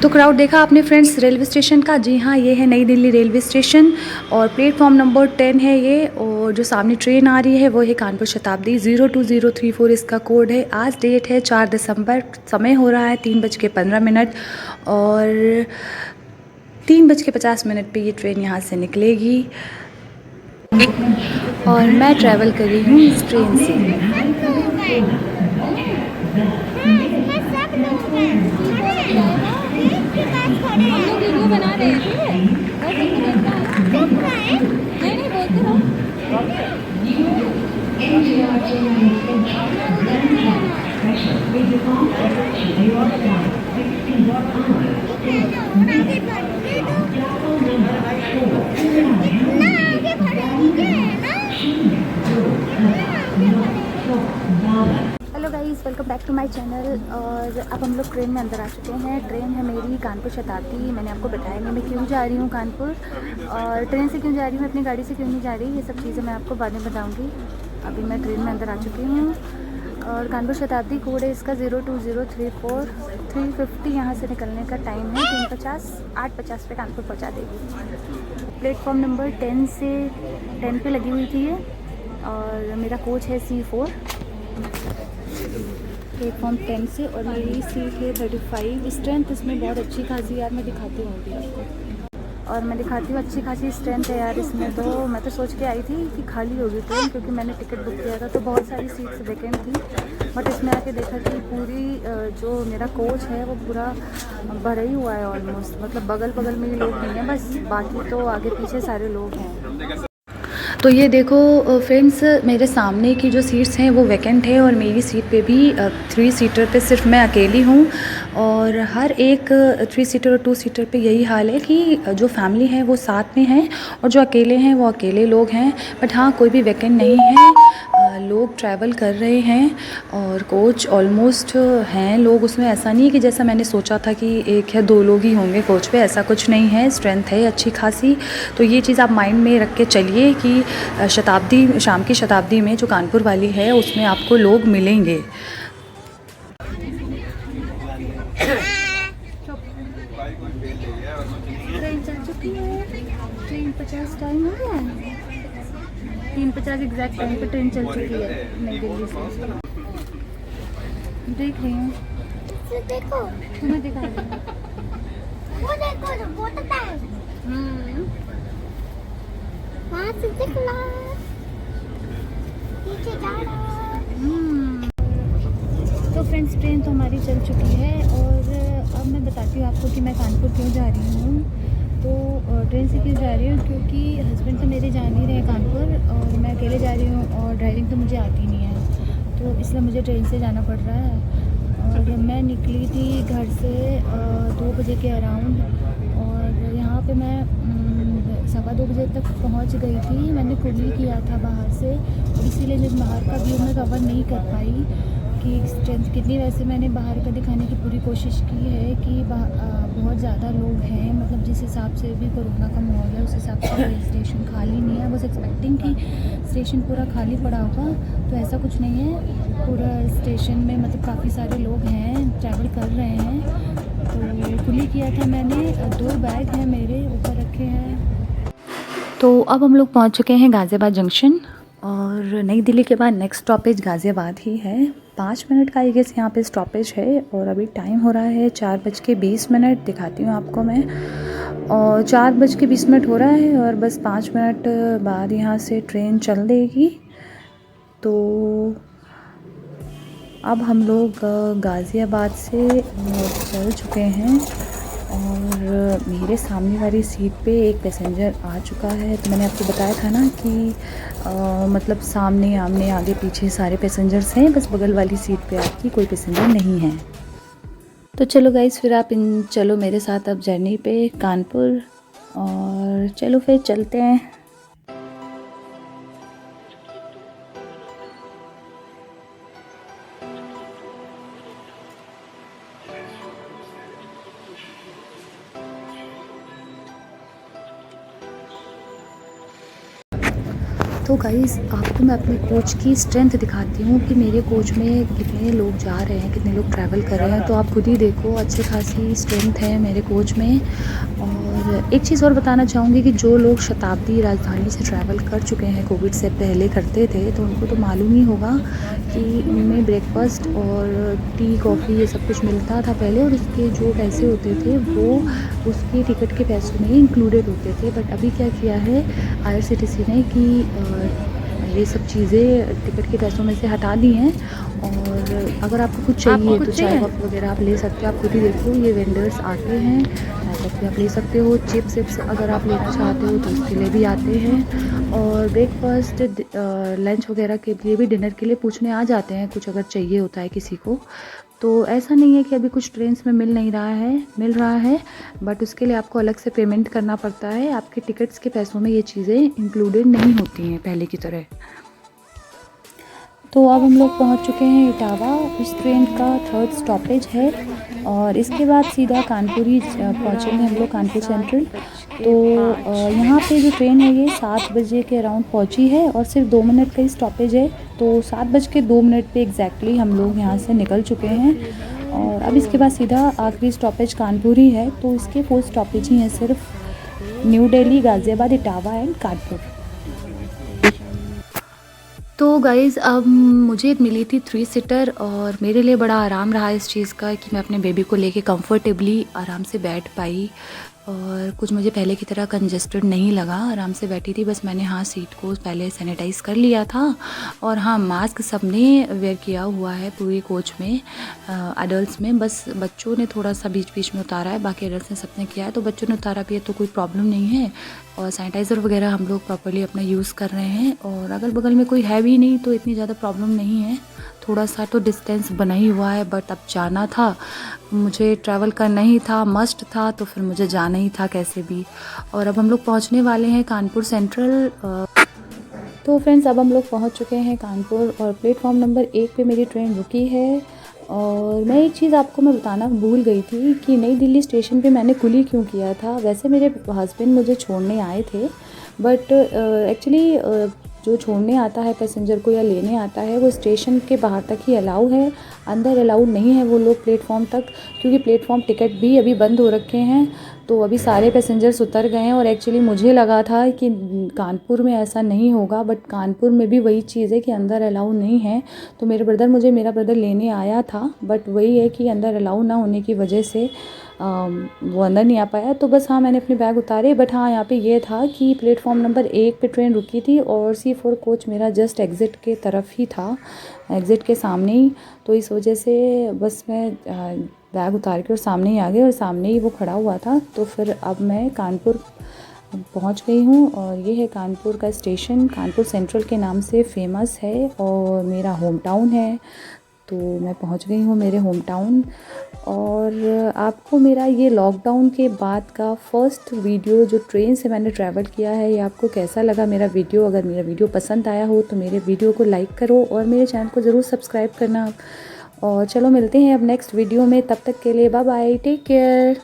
तो क्राउड देखा आपने फ्रेंड्स रेलवे स्टेशन का। जी हाँ, ये है नई दिल्ली रेलवे स्टेशन और प्लेटफॉर्म नंबर 10 है ये। और जो सामने ट्रेन आ रही है वो है कानपुर शताब्दी 02034 इसका कोड है। आज डेट है 4 दिसंबर, समय हो रहा है 3:15 और 3:50 पे ये ट्रेन यहाँ से निकलेगी। और मैं ट्रैवल कर रही हूँ इस ट्रेन से। हम लोग वीडियो बना रहे हैं, ठीक है? नहीं नहीं बोलते रहो। Hello guys, welcome back to my channel. और अब हम लोग ट्रेन में अंदर आ चुके हैं। ट्रेन है मेरी कानपुर शताब्दी। मैंने आपको बताया नहीं मैं क्यों जा रही हूँ कानपुर, और ट्रेन से क्यों जा रही हूँ, अपनी गाड़ी से क्यों नहीं जा रही, ये सब चीज़ें मैं आपको बाद में बताऊँगी। अभी मैं ट्रेन में अंदर आ चुकी हूँ और कानपुर शताब्दी कोड है इसका 02034। 3:50 यहाँ से निकलने का टाइम है। 3:50 8:50 पे कानपुर पहुँचा देगी। प्लेटफॉर्म नंबर 10 से 10 पे लगी हुई थी ये, और मेरा कोच है C4 प्लेटफॉर्म 10 से, और मेरी सीट है 35। स्ट्रेंथ इसमें बहुत अच्छी खासी यार, मैं दिखाती हूँ अभी आपको। और मैं दिखाती हूँ अच्छी खासी स्ट्रेंथ है यार इसमें। तो मैं तो सोच के आई थी कि खाली होगी ट्रेन, क्योंकि मैंने टिकट बुक किया था तो बहुत सारी सीट्स वैकेंट थी। बट इसमें आके देखा कि पूरी जो मेरा कोच है वो पूरा भरा ही हुआ है ऑलमोस्ट। मतलब बगल बगल में ही लोग नहीं हैं बस, बाकी तो आगे पीछे सारे लोग हैं। तो ये देखो फ्रेंड्स, मेरे सामने की जो सीट्स हैं वो वैकेंट है, और मेरी सीट पे भी 3 सीटर पे सिर्फ मैं अकेली हूँ। और हर एक 3 सीटर और 2 सीटर पे यही हाल है कि जो फैमिली है वो साथ में हैं, और जो अकेले हैं वो अकेले लोग हैं। बट हाँ, कोई भी वैकेंट नहीं है। लोग ट्रैवल कर रहे हैं और कोच ऑलमोस्ट हैं लोग उसमें। ऐसा नहीं है कि जैसा मैंने सोचा था कि 1 या 2 लोग ही होंगे कोच पे, ऐसा कुछ नहीं है। स्ट्रेंथ है अच्छी खासी। तो ये चीज़ आप माइंड में रख के चलिए कि शताब्दी, शाम की शताब्दी में जो कानपुर वाली है उसमें आपको लोग मिलेंगे। ट्रेन चल चुकी है। 3:50 टाइम हो गया है। 3:50 एग्जैक्ट टाइम पे ट्रेन चल चुकी है नई दिल्ली से। देख रही हूँ, देखो तुम्हें दिखा रही हूँ। वो देखो वाटर टैंक वहाँ से दिख रहा है, पीछे जा रहा है। तो फ्रेंड्स, ट्रेन तो हमारी चल चुकी है, और अब मैं बताती हूँ आपको कि मैं कानपुर क्यों जा रही हूँ। तो ट्रेन से क्यों जा रही हूँ, क्योंकि हस्बैंड तो मेरे जा नहीं रहे कानपुर, और मैं अकेले जा रही हूँ, और ड्राइविंग तो मुझे आती नहीं है, तो इसलिए मुझे ट्रेन से जाना पड़ रहा है। और मैं निकली थी घर से 2 बजे के अराउंड, और यहाँ पे मैं 2:15 बजे तक पहुँच गई थी। मैंने कुली किया था बाहर से, और इसीलिए जब बाहर का व्यू मैं कवर नहीं कर पाई कि स्ट्रेंथ कितनी। वैसे मैंने बाहर का दिखाने की पूरी कोशिश की है कि बहुत ज़्यादा लोग हैं, मतलब जिस हिसाब से भी कोरोना का माहौल है उस हिसाब से स्टेशन खाली नहीं है। बस एक्सपेक्टिंग कि स्टेशन पूरा खाली पड़ा होगा, तो ऐसा कुछ नहीं है। पूरा स्टेशन में मतलब काफ़ी सारे लोग हैं, ट्रैवल कर रहे हैं। तो कुली किया था मैंने। 2 बैग हैं मेरे ऊपर रखे हैं। तो अब हम लोग पहुंच चुके हैं गाज़ियाबाद जंक्शन, और नई दिल्ली के बाद नेक्स्ट स्टॉपेज गाज़ियाबाद ही है। 5 मिनट का आई गेस यहाँ पे स्टॉपेज है, और अभी टाइम हो रहा है 4:20। दिखाती हूँ आपको मैं, और 4:20 हो रहा है, और बस 5 मिनट बाद यहाँ से ट्रेन चल देगी। तो अब हम लोग गाज़ियाबाद से चल चुके हैं, और मेरे सामने वाली सीट पे एक पैसेंजर आ चुका है। तो मैंने आपको बताया था ना कि मतलब सामने आमने आगे पीछे सारे पैसेंजर्स हैं, बस बगल वाली सीट पे आपकी कोई पैसेंजर नहीं है। तो चलो गाइस, फिर आप चलो मेरे साथ अब जर्नी पे कानपुर, और चलो फिर चलते हैं। तो गाइस आपको मैं अपने कोच की स्ट्रेंथ दिखाती हूँ कि मेरे कोच में कितने लोग जा रहे हैं, कितने लोग ट्रैवल कर रहे हैं। तो आप खुद ही देखो, अच्छी खासी स्ट्रेंथ है मेरे कोच में। और एक चीज़ और बताना चाहूँगी कि जो लोग शताब्दी राजधानी से ट्रैवल कर चुके हैं, कोविड से पहले करते थे, तो उनको तो मालूम ही होगा कि उनमें ब्रेकफास्ट और टी कॉफ़ी ये सब कुछ मिलता था पहले, और उसके जो पैसे होते थे वो उसके टिकट के पैसों में ही इंक्लूडेड होते थे। बट अभी क्या किया है IRCTC ने कि ये सब चीज़ें टिकट के पैसों में से हटा दी हैं। और अगर आपको कुछ चाहिए तो चाय कप वगैरह आप ले सकते हो। आप खुद ही देखो, ये वेंडर्स आते हैं, चाय कप भी आप ले सकते हो। चिप्स अगर आप लेना चाहते हो तो उसके लिए भी आते हैं। और ब्रेकफास्ट लंच वगैरह के लिए भी, डिनर के लिए पूछने आ जाते हैं कुछ अगर चाहिए होता है किसी को। तो ऐसा नहीं है कि अभी कुछ ट्रेन्स में मिल रहा है, बट उसके लिए आपको अलग से पेमेंट करना पड़ता है। आपके टिकट्स के पैसों में ये चीज़ें इंक्लूडेड नहीं होती हैं पहले की तरह। तो अब हम लोग पहुंच चुके हैं इटावा। इस ट्रेन का 3rd स्टॉपेज है और इसके बाद सीधा कानपुर ही पहुँचेंगे हम लोग, कानपुर सेंट्रल। तो यहाँ पे जो ट्रेन है ये 7 बजे के अराउंड पहुँची है और सिर्फ 2 मिनट का ही स्टॉपेज है। तो 7:02 पे एग्जैक्टली हम लोग यहाँ से निकल चुके हैं और अब इसके बाद सीधा आखिरी स्टॉपेज कानपुर ही है। तो इसके 4 स्टॉपेज ही हैं सिर्फ, न्यू दिल्ली, गाज़ियाबाद, इटावा एंड कानपुर। तो गाइज़ अब मुझे मिली थी 3 सीटर और मेरे लिए बड़ा आराम रहा इस चीज़ का कि मैं अपने बेबी को लेके कंफर्टेबली आराम से बैठ पाई और कुछ मुझे पहले की तरह कंजेस्टेड नहीं लगा, आराम से बैठी थी। बस मैंने सीट को पहले सैनिटाइज़ कर लिया था और मास्क सबने वेयर किया हुआ है पूरे कोच में, एडल्ट्स में। बस बच्चों ने थोड़ा सा बीच बीच में उतारा है, बाकी एडल्ट्स ने सबने किया है। तो बच्चों ने उतारा भी है तो कोई प्रॉब्लम नहीं है। और सैनिटाइज़र वगैरह हम लोग प्रॉपर्ली अपना यूज़ कर रहे हैं और अगल बगल में कोई है भी नहीं तो इतनी ज़्यादा प्रॉब्लम नहीं है। थोड़ा सा तो डिस्टेंस बना ही हुआ है, बट अब जाना था, मुझे ट्रैवल करना ही था, मस्ट था, तो फिर मुझे जाना ही था कैसे भी। और अब हम लोग पहुंचने वाले हैं कानपुर सेंट्रल। तो फ्रेंड्स अब हम लोग पहुंच चुके हैं कानपुर और प्लेटफॉर्म नंबर 1 पे मेरी ट्रेन रुकी है। और मैं एक चीज़ आपको मैं बताना भूल गई थी कि नई दिल्ली स्टेशन पे मैंने कुली क्यों किया था। वैसे मेरे हस्बैंड मुझे छोड़ने आए थे, बट एक्चुअली जो छोड़ने आता है पैसेंजर को या लेने आता है वो स्टेशन के बाहर तक ही अलाउ है, अंदर अलाउ नहीं है वो लोग प्लेटफॉर्म तक, क्योंकि प्लेटफॉर्म टिकट भी अभी बंद हो रखे हैं। तो अभी सारे पैसेंजर्स उतर गए हैं और एक्चुअली मुझे लगा था कि कानपुर में ऐसा नहीं होगा, बट कानपुर में भी वही चीज़ है कि अंदर अलाउ नहीं है। तो मेरा ब्रदर लेने आया था, बट वही है कि अंदर अलाउ ना होने की वजह से वो अंदर नहीं आ पाया। तो बस मैंने अपने बैग उतारे, बट यहाँ पे ये था कि प्लेटफॉर्म नंबर 1 पे ट्रेन रुकी थी और C4 कोच मेरा जस्ट एग्ज़िट के तरफ ही था, एग्ज़िट के सामने ही। तो इस वजह से बस मैं बैग उतार के और सामने ही आ गई और सामने ही वो खड़ा हुआ था। तो फिर अब मैं कानपुर पहुंच गई हूं और ये है कानपुर का स्टेशन, कानपुर सेंट्रल के नाम से फेमस है और मेरा होम टाउन है। तो मैं पहुंच गई हूं मेरे होम टाउन। और आपको मेरा ये लॉकडाउन के बाद का फर्स्ट वीडियो जो ट्रेन से मैंने ट्रैवल किया है, ये आपको कैसा लगा मेरा वीडियो? अगर मेरा वीडियो पसंद आया हो तो मेरे वीडियो को लाइक करो और मेरे चैनल को ज़रूर सब्सक्राइब करना। और चलो मिलते हैं अब नेक्स्ट वीडियो में, तब तक के लिए बाय बाय, टेक केयर।